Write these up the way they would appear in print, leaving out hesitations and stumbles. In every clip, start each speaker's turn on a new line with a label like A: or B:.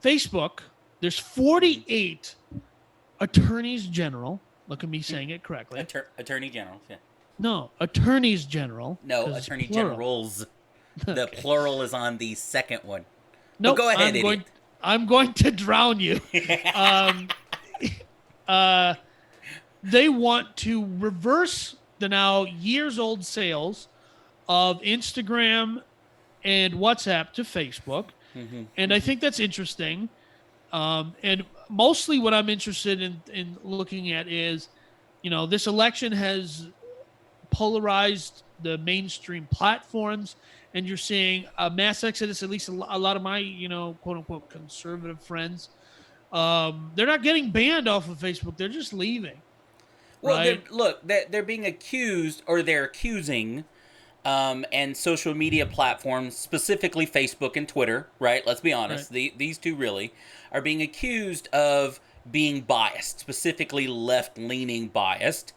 A: Facebook, there's 48 attorneys general. Look at me saying it correctly.
B: Attorney generals, yeah.
A: No, attorneys general.
B: No,
A: 'cause it's
B: attorney
A: plural.
B: generals. The
A: Okay.
B: plural is on the second one. But
A: Nope.
B: go ahead, idiot.
A: I'm going to drown you. Um, uh, they want to reverse the now years old sales of Instagram and WhatsApp to Facebook. And I think that's interesting. And mostly what I'm interested in looking at is, this election has polarized the mainstream platforms, and you're seeing a mass exodus. At least a lot of my, quote unquote conservative friends, they're not getting banned off of Facebook. They're just leaving,
B: Well,
A: right?
B: they're being accused, or they're accusing, and social media platforms, specifically Facebook and Twitter, right? Let's be honest.
A: Right.
B: These two really are being accused of being biased, specifically left-leaning biased,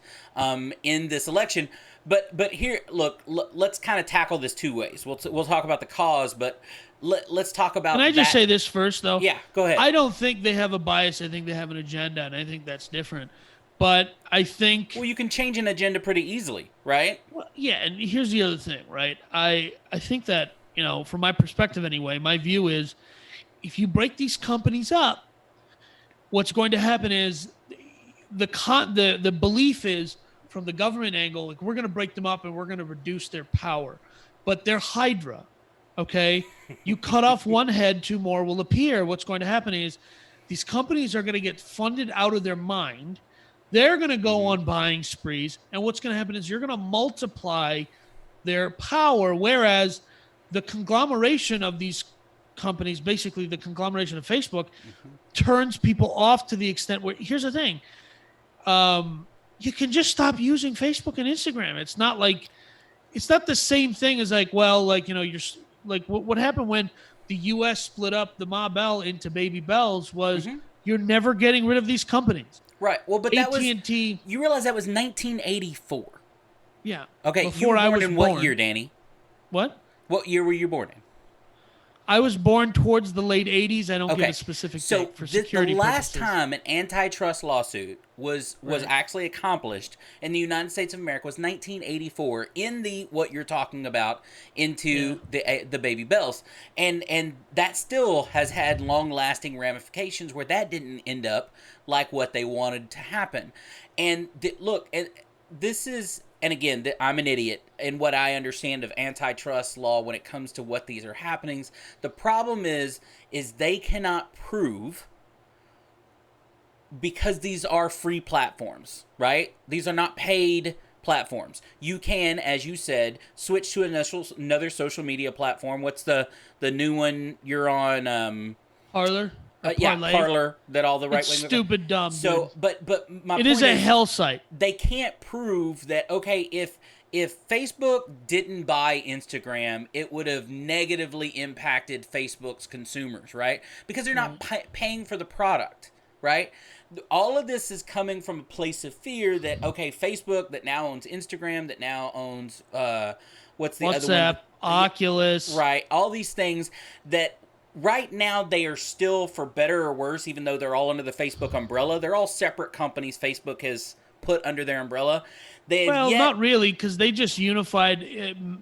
B: in this election. But here, look, let's kind of tackle this two ways. We'll talk about the cause, but let's talk about.
A: Can I just
B: that.
A: say this first, though?
B: Yeah, go ahead.
A: I don't think they have a bias. I think they have an agenda, and I think that's different. But I think,
B: Well, you can change an agenda pretty easily, right?
A: well, yeah. And here's the other thing, right? I think that, from my perspective anyway, my view is, if you break these companies up, what's going to happen is the belief is, from the government angle, like, we're going to break them up and we're going to reduce their power, but they're Hydra. Okay, you cut off one head, two more will appear. What's going to happen is these companies are going to get funded out of their mind. They're going to go on buying sprees, and what's going to happen is you're going to multiply their power, whereas the conglomeration of these companies, basically the conglomeration of Facebook, turns people off to the extent where, here's the thing, you can just stop using Facebook and Instagram. It's not the same thing as, like, well, like, you're like, what happened when the US split up the Ma Bell into Baby Bells was, you're never getting rid of these companies.
B: Right. Well, but that was,
A: AT&T.
B: you realize that was 1984.
A: Yeah.
B: Okay,
A: Before
B: you were
A: I
B: born
A: was
B: in
A: born.
B: what year, Danny?
A: What?
B: What year were you born in?
A: I was born towards the late 80s. I don't give
B: Okay,
A: a specific
B: so
A: date for security
B: the last
A: purposes.
B: time an antitrust lawsuit was
A: Right.
B: actually accomplished in the United States of America was 1984, in the, what you're talking about, into the Baby Bells, and that still has had long lasting ramifications where that didn't end up like what they wanted to happen. And look, and this is, and again, I'm an idiot in what I understand of antitrust law when it comes to what these are happenings. The problem is they cannot prove, because these are free platforms, right? These are not paid platforms. You can, as you said, switch to another social media platform. What's the new one you're on?
A: Parlor?
B: Yeah, Parlor, that all the right
A: It's
B: wing.
A: stupid dumb.
B: So,
A: dude.
B: but my
A: It
B: point
A: is a hell site.
B: They can't prove that, okay, if Facebook didn't buy Instagram, it would have negatively impacted Facebook's consumers, right? Because they're not paying for the product, right? All of this is coming from a place of fear that, okay, Facebook that now owns Instagram, that now owns what's the other one?
A: WhatsApp, Oculus.
B: Right, all these things that right now they are still, for better or worse, even though they're all under the Facebook umbrella, they're all separate companies Facebook has put under their umbrella.
A: Well, not really, because they just unified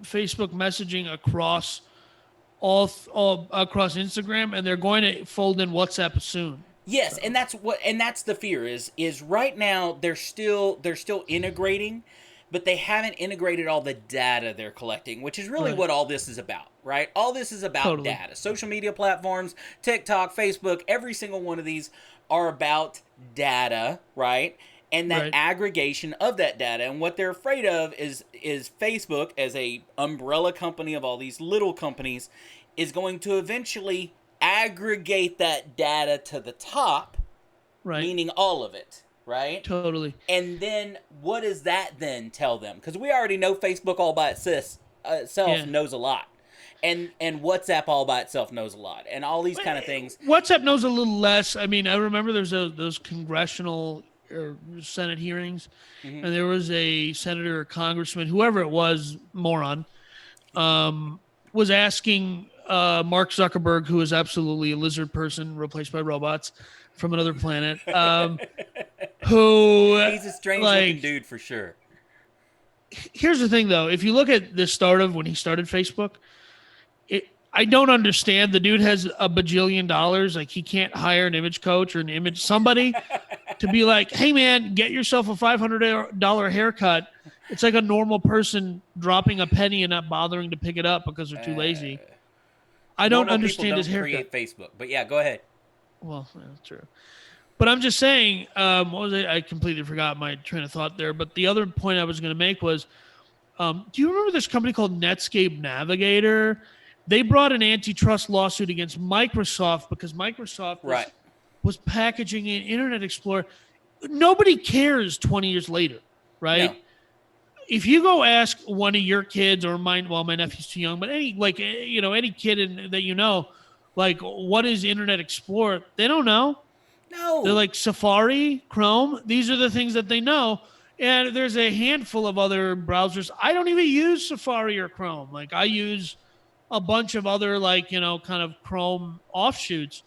A: Facebook messaging across all across Instagram, and they're going to fold in WhatsApp soon.
B: Yes, and that's the fear is right now they're still integrating, but they haven't integrated all the data they're collecting, which is really what all this is about, right? All this is about data. Social media platforms, TikTok, Facebook, every single one of these are about data, right? And that aggregation of that data. And what they're afraid of is Facebook, as a umbrella company of all these little companies, is going to eventually aggregate that data to the top, meaning all of it, right?
A: Totally.
B: And then what does that then tell them? Because we already know Facebook all by itself knows a lot. And WhatsApp all by itself knows a lot. And all these kind of things.
A: WhatsApp knows a little less. I mean, I remember there's those congressional or Senate hearings, and there was a senator or congressman, whoever it was, moron, was asking Mark Zuckerberg, who is absolutely a lizard person replaced by robots from another planet, who
B: He's a strange looking
A: like
B: dude for sure.
A: here's the thing though, if you look at the start of when he started Facebook, I don't understand. The dude has a bajillion dollars. Like, he can't hire an image coach or an image somebody to be like, hey man, get yourself a $500 haircut. It's like a normal person dropping a penny and not bothering to pick it up because they're too lazy. I don't
B: Normal
A: understand
B: people
A: his
B: don't
A: haircut.
B: create Facebook, but yeah, go ahead.
A: Well, that's true. But I'm just saying, what was it? I completely forgot my train of thought there. But the other point I was going to make was, do you remember this company called Netscape Navigator? They brought an antitrust lawsuit against Microsoft because Microsoft was packaging in Internet Explorer. Nobody cares 20 years later, right?
B: No.
A: If you go ask one of your kids or mine, well, my nephew's too young, but any kid that you know, like, what is Internet Explorer? They don't know.
B: No.
A: They're like Safari, Chrome. These are the things that they know. And there's a handful of other browsers. I don't even use Safari or Chrome. Like, I use a bunch of other, like, kind of Chrome offshoots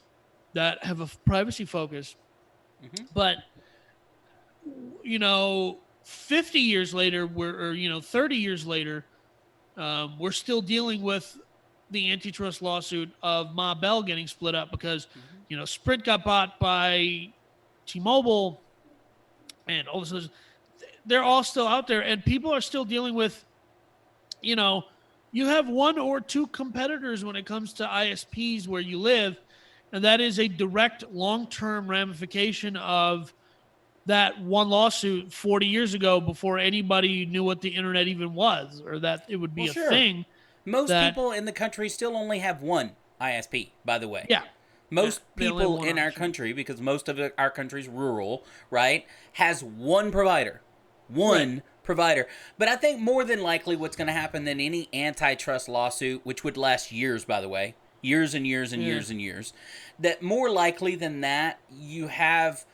A: that have a privacy focus.
B: Mm-hmm.
A: But, 50 years later, 30 years later, we're still dealing with the antitrust lawsuit of Ma Bell getting split up because, Sprint got bought by T-Mobile and all this other. They're all still out there, and people are still dealing with, you have one or two competitors when it comes to ISPs where you live, and that is a direct long-term ramification of that one lawsuit 40 years ago before anybody knew what the internet even was or that it would be a thing.
B: Most people in the country still only have one ISP, by the way.
A: Yeah.
B: Most people in our country, because most of our country's rural, right, has one provider. One provider. But I think more than likely what's going to happen than any antitrust lawsuit, which would last years, by the way, years and years and years and years, that more likely than that, you have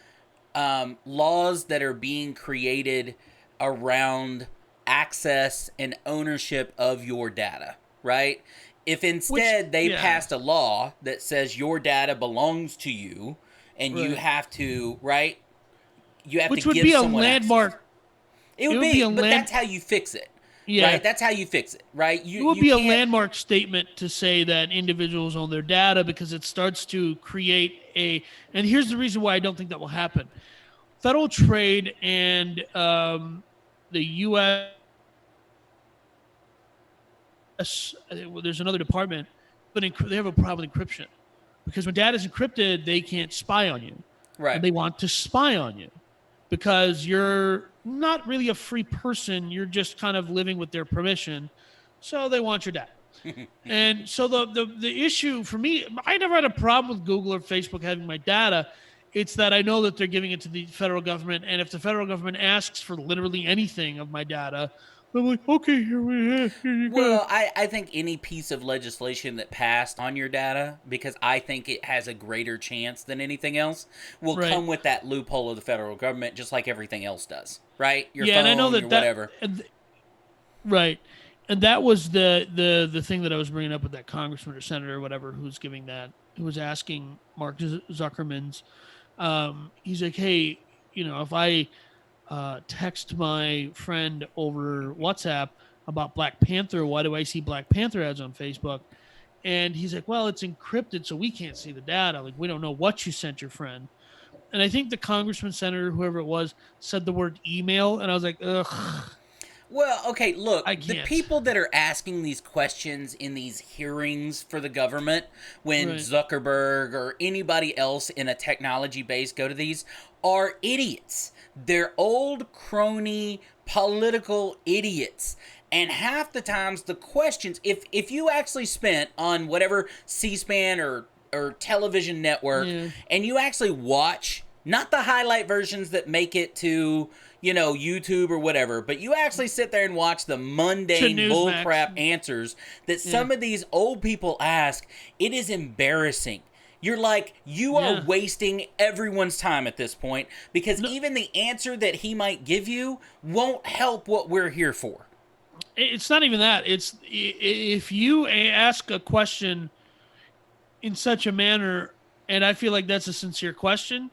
B: laws that are being created around access and ownership of your data, right? If instead they passed a law that says your data belongs to you and you have to, right? You have to give someone access. Which would be a landmark. It would be, but that's how you fix it. Yeah. Right? That's how you fix it, right?
A: It would be a landmark statement to say that individuals own their data because it starts to create and here's the reason why I don't think that will happen. Federal Trade and the U.S. There's another department, but they have a problem with encryption because when data is encrypted, they can't spy on you.
B: Right.
A: And they want to spy on you because you're not really a free person. You're just kind of living with their permission. So they want your data. And so the issue for me, I never had a problem with Google or Facebook having my data. It's that I know that they're giving it to the federal government. And if the federal government asks for literally anything of my data, I'm like, okay, here you go.
B: Well, I think any piece of legislation that passed on your data, because I think it has a greater chance than anything else, will come with that loophole of the federal government, just like everything else does, right? Your phone,
A: and I know that
B: whatever.
A: Right. And that was the thing that I was bringing up with that congressman or senator or whatever who was asking Mark Zuckerman's. He's like, hey, if I text my friend over WhatsApp about Black Panther, why do I see Black Panther ads on Facebook? And he's like, well, it's encrypted, so we can't see the data. Like, we don't know what you sent your friend. And I think the congressman, senator, whoever it was, said the word email, and I was like, ugh.
B: Well, okay, look, the people that are asking these questions in these hearings for the government, when Zuckerberg or anybody else in a technology base go to these, are idiots. They're old crony political idiots. And half the times the questions, if you actually spent on whatever C-SPAN or television network, and you actually watch, not the highlight versions that make it to, YouTube or whatever, but you actually sit there and watch the mundane bullcrap answers that some of these old people ask, it is embarrassing. You're like, you are wasting everyone's time at this point because even the answer that he might give you won't help what we're here for.
A: It's not even that. It's if you ask a question in such a manner, and I feel like that's a sincere question.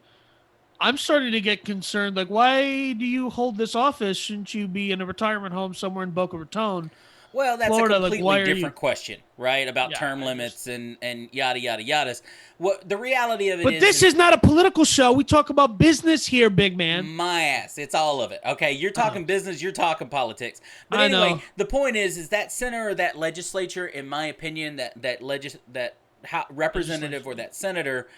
A: I'm starting to get concerned. Like, why do you hold this office? Shouldn't you be in a retirement home somewhere in Boca Raton,
B: Well, that's a
A: Florida? Like,
B: completely
A: why are you?
B: different question, right? About
A: Yeah,
B: term
A: I just.
B: limits and yada yada yadas. What the reality of it
A: But this
B: is
A: is not a political show. We talk about business here, big man.
B: my ass. It's all of it. Okay, you're
A: I know.
B: talking business, you're talking politics. But
A: I
B: anyway,
A: know.
B: the point is that center or that legislature, in my opinion, that representative or
A: Legislation.
B: that senator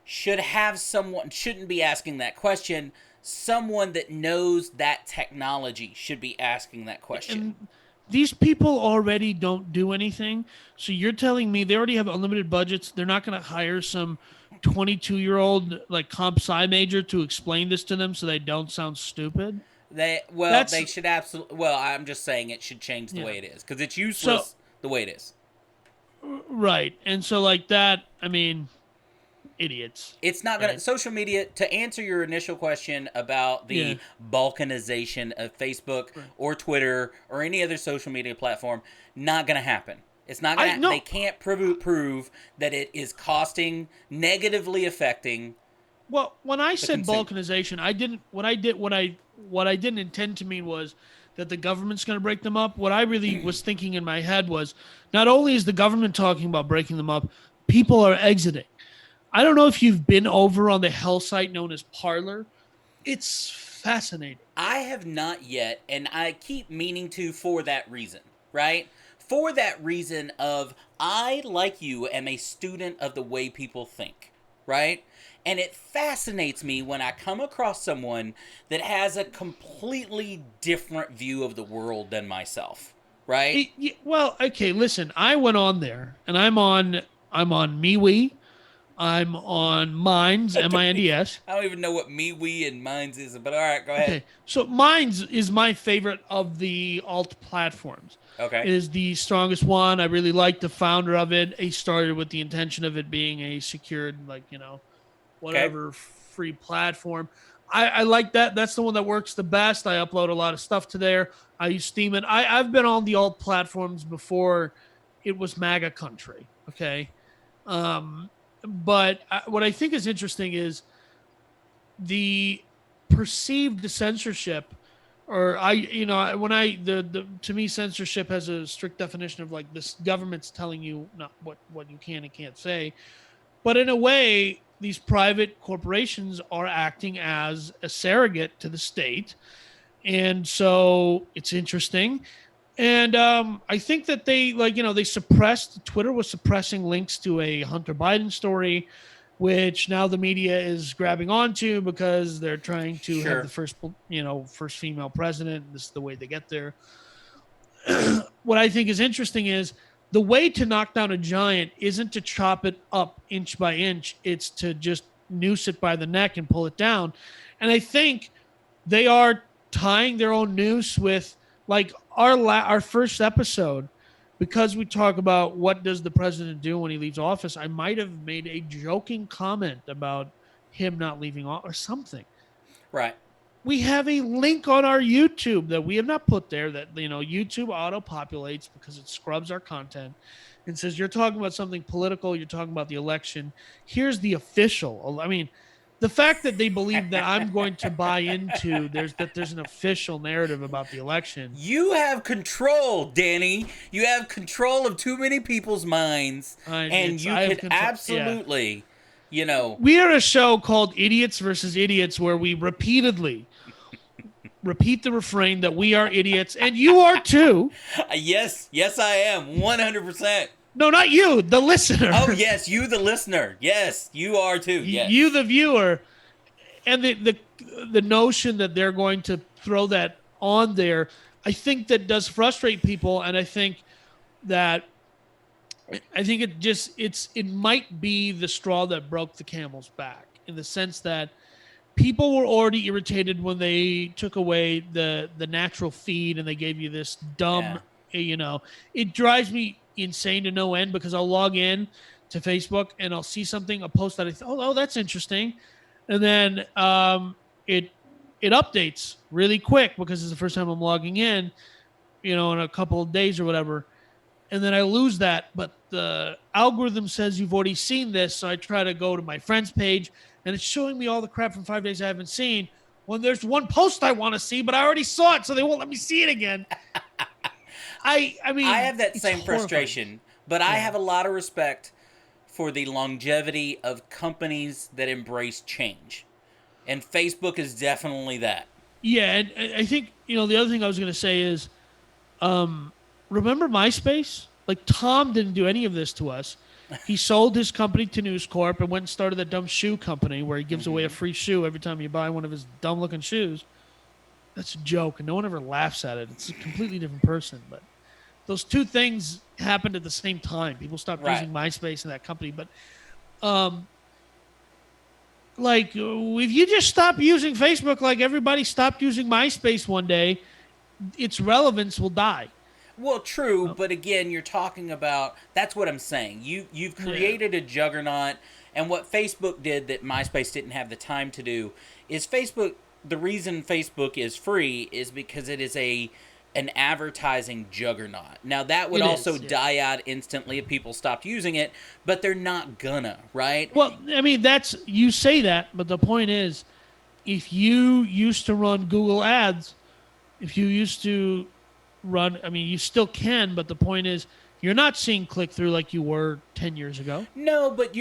B: should have someone shouldn't be asking that question. Someone that knows that technology should be asking that question.
A: And these people already don't do anything. So you're telling me they already have unlimited budgets. They're not going to hire some 22-year-old like comp sci major to explain this to them so they don't sound stupid.
B: They
A: That's
B: should absolutely. Well, I'm just saying it should change the
A: yeah.
B: way it is because it's
A: So
B: useless the way it is.
A: right. And so like that, I mean, idiots,
B: It's not gonna
A: right?
B: social media to answer your initial question about
A: Yeah.
B: the balkanization of Facebook
A: Right.
B: or Twitter or any other social media platform. Not gonna happen. It's not
A: I
B: gonna. They
A: no.
B: can't prove that it is costing negatively affecting
A: Well, when I
B: the
A: said
B: consumer.
A: balkanization, I didn't. What I didn't intend to mean was that the government's going to break them up. What I really was thinking in my head was not only is the government talking about breaking them up, people are exiting. I don't know if you've been over on the hell site known as Parlor. It's fascinating.
B: I have not yet, and I keep meaning to for that reason, right? For that reason of I, like you, am a student of the way people think, right? And it fascinates me when I come across someone that has a completely different view of the world than myself, right?
A: Well, okay, listen. I went on there, and I'm on MeWe. I'm on Minds,
B: I don't even,
A: MINDS.
B: I don't even know what me, we, and mines is, but all right, go ahead.
A: Okay, so Minds is my favorite of the alt platforms.
B: Okay,
A: It is the strongest one. I really like the founder of it. He started with the intention of it being a secured, like,
B: okay,
A: whatever free platform. I like that. That's the one that works the best. I upload a lot of stuff to there. I use Steam it. I've been on the alt platforms before it was MAGA country. Okay. But what I think is interesting is the perceived censorship, or when the to me censorship has a strict definition of like this government's telling you not what you can and can't say, but in a way these private corporations are acting as a surrogate to the state, and so it's interesting. And I think that they suppressed. Twitter was suppressing links to a Hunter Biden story, which now the media is grabbing onto because they're trying to have the
B: sure.
A: first female president. This is the way they get there. What I think is interesting is the way to knock down a giant isn't to chop it up inch by inch. It's to just noose it by the neck and pull it down. And I think they are tying their own noose with like our first episode, because we talk about what does the president do when he leaves office. I might have made a joking comment about him not leaving office or something.
B: Right.
A: We have a link on our YouTube that we have not put there, that YouTube auto populates because it scrubs our content and says you're talking about something political, you're talking about the election. Here's the official. I mean, the fact that they believe that I'm going to buy into there's an official narrative about the election.
B: You have control, Danny. You have control of too many people's minds, and you
A: I have
B: could
A: control. Yeah,
B: absolutely, you know,
A: we are a show called Idiots versus Idiots where we repeatedly repeat the refrain that we are idiots and you are too.
B: yes, yes, I am 100%.
A: No, not you, the listener.
B: Oh, yes, you, the listener. Yes, you are too.
A: You,
B: Yes.
A: the viewer, and the notion that they're going to throw that on there, I think that does frustrate people, and that I think it might be the straw that broke the camel's back, in the sense that people were already irritated when they took away the natural feed and they gave you this
B: Yeah.
A: dumb, it drives me insane to no end, because I'll log in to Facebook and I'll see something, a post that I thought, oh, that's interesting, and then it it updates really quick because it's the first time I'm logging in, in a couple of days or whatever, and then I lose that. But the algorithm says you've already seen this, so I try to go to my friend's page, and it's showing me all the crap from 5 days I haven't seen. When there's one post I want to see, but I already saw it, so they won't let me see it again. I mean,
B: I have that
A: it's
B: same
A: horrifying.
B: frustration, but I have a lot of respect for the longevity of companies that embrace change. And Facebook is definitely that.
A: Yeah, and I think the other thing I was going to say is, remember MySpace? Like Tom didn't do any of this to us. He sold his company to News Corp and went and started that dumb shoe company where he gives away a free shoe every time you buy one of his dumb-looking shoes. That's a joke, and no one ever laughs at it. It's a completely different person, but those two things happened at the same time. People stopped using MySpace and that company, but like if you just stop using Facebook like everybody stopped using MySpace one day, its relevance will die.
B: Well, true, but again, you're talking about, that's what I'm saying. You've created a juggernaut, and what Facebook did that MySpace didn't have the time to do is the reason Facebook is free is because it is an advertising juggernaut. Now, that would also die out instantly if people stopped using it, but they're not gonna, right?
A: Well, I mean, you say that, but the point is, if you used to run Google Ads, if you used to run, I mean, you still can, but the point is, you're not seeing click through like you were 10 years ago.
B: No, but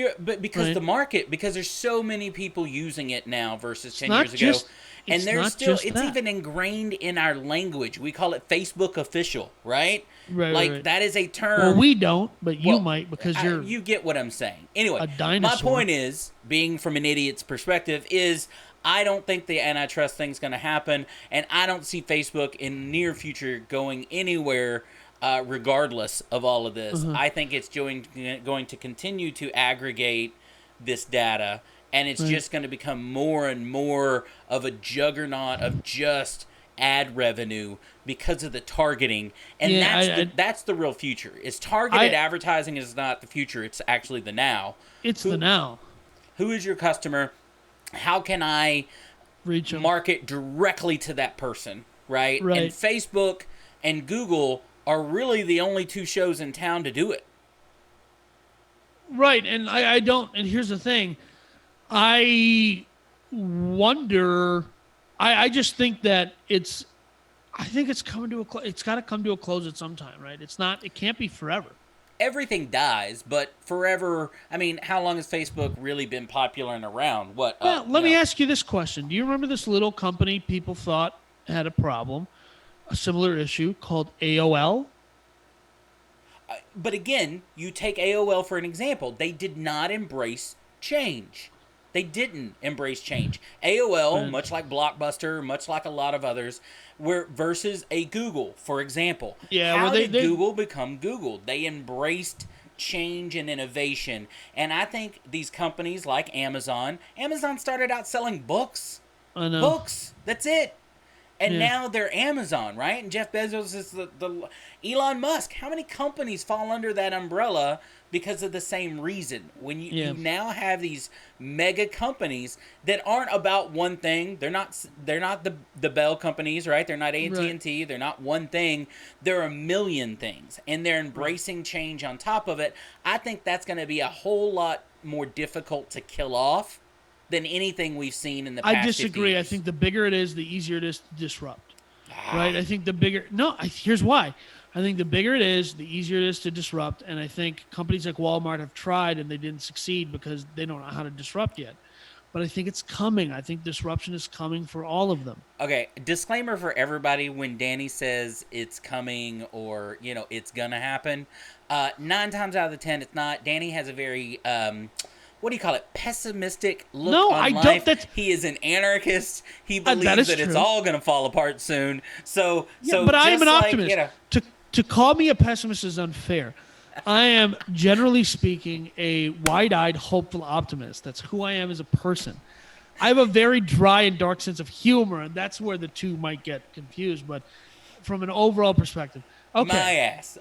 B: because the market, because there's so many people using it now versus 10 years ago. And it's even ingrained in our language. We call it Facebook official, right? Right. That is a term.
A: Well, we don't, but you might because
B: you get what I'm saying. Anyway,
A: a dinosaur.
B: My point is, being from an idiot's perspective, is I don't think the antitrust thing's going to happen, and I don't see Facebook in the near future going anywhere regardless of all of this. I think it's going to continue to aggregate this data, and it's just going to become more and more of a juggernaut of just ad revenue because of the targeting. And that's the real future. Is targeted advertising is not the future. It's actually the now.
A: It's the now.
B: Who is your customer? How can I
A: reach them?
B: Market directly to that person, right? And Facebook and Google are really the only two shows in town to do it.
A: Right, and I don't, and here's the thing. I wonder, I just think that it's coming to it's got to come to a close at some time, right? It can't be forever.
B: Everything dies, but forever, I mean, how long has Facebook really been popular and around? What?
A: Well, let me ask you this question. Do you remember this little company people thought had a problem, a similar issue called AOL?
B: But again, you take AOL for an example. They did not embrace change. They didn't embrace change. AOL, much like Blockbuster, much like a lot of others, versus a Google, for example.
A: Yeah,
B: How did Google become Google? They embraced change and innovation. And I think these companies like Amazon started out selling books.
A: I know.
B: Books. That's it. And now they're Amazon, right? And Jeff Bezos is the Elon Musk. How many companies fall under that umbrella because of the same reason? When you now have these mega companies that aren't about one thing. They're not the Bell companies, right? They're not AT&T. They're not one thing. They're a million things, and they're embracing change on top of it. I think that's going to be a whole lot more difficult to kill off than anything we've seen in the past.
A: I disagree. I think the bigger it is, the easier it is to disrupt. Right? I think the bigger... No, here's why. I think the bigger it is, the easier it is to disrupt. And I think companies like Walmart have tried and they didn't succeed because they don't know how to disrupt yet. But I think it's coming. I think disruption is coming for all of them.
B: Okay, disclaimer for everybody: when Danny says it's coming or, it's going to happen, 9 times out of the 10, it's not. Danny has a very... what do you call it? Pessimistic look on life. He is an anarchist. He believes that it's all going to fall apart soon.
A: But I am an optimist. To call me a pessimist is unfair. I am, generally speaking, a wide-eyed, hopeful optimist. That's who I am as a person. I have a very dry and dark sense of humor, and that's where the two might get confused. But from an overall perspective, okay.
B: My ass.